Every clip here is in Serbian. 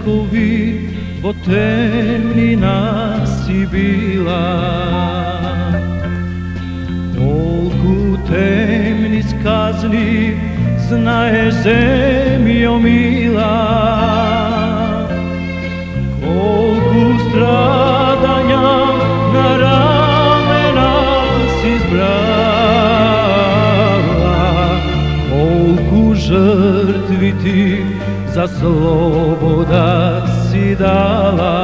vekovi, bo temnina si bila. Kolku temni skazni znaješ, zemljo mila, kolku stradanja na ramena si zbrala, kolku žrtvi ti za sloboda si dala.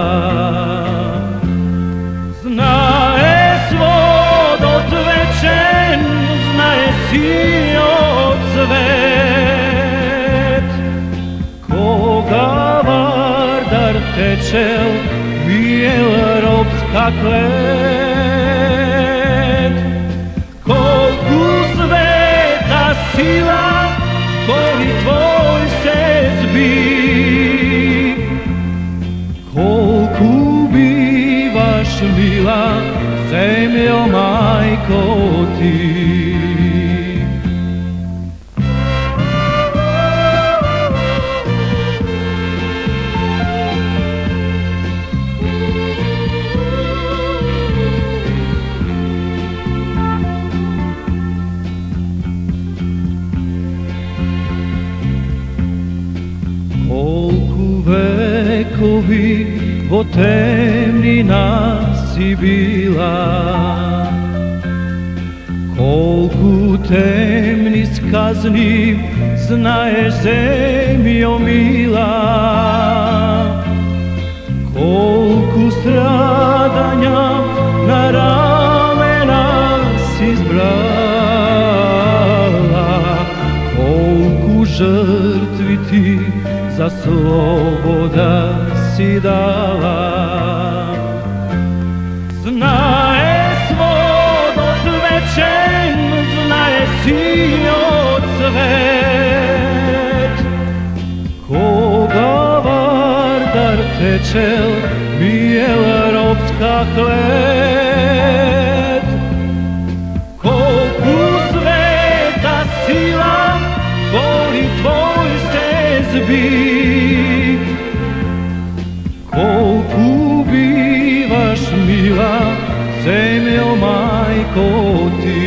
Znaje svod odvečen, znaje sio cvet, koga Vardar tečel, bijel robska klet. Kolku sveta sila, koli tvoj se zbi, kolku bivaš mila, zemljo majko ti. Kolku vekovi, bo temnina si bila, kolku temni skazni znaješ, zemljo mila, kolku stradanja na ramena si zbrala, kolku žrtvi ti za sloboda si dala. Znaje svod odvečen, znaje sio cvet, koga Vardar tečel, bijel robska klet. Kolku sveta sila, voli tvoj se zbi, kolku bivaš mila, zemljo majko ti.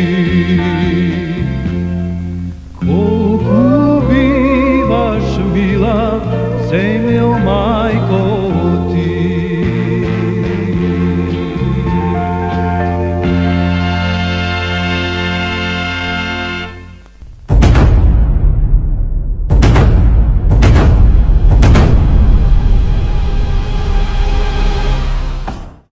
Kolku bivaš mila, zemljo majko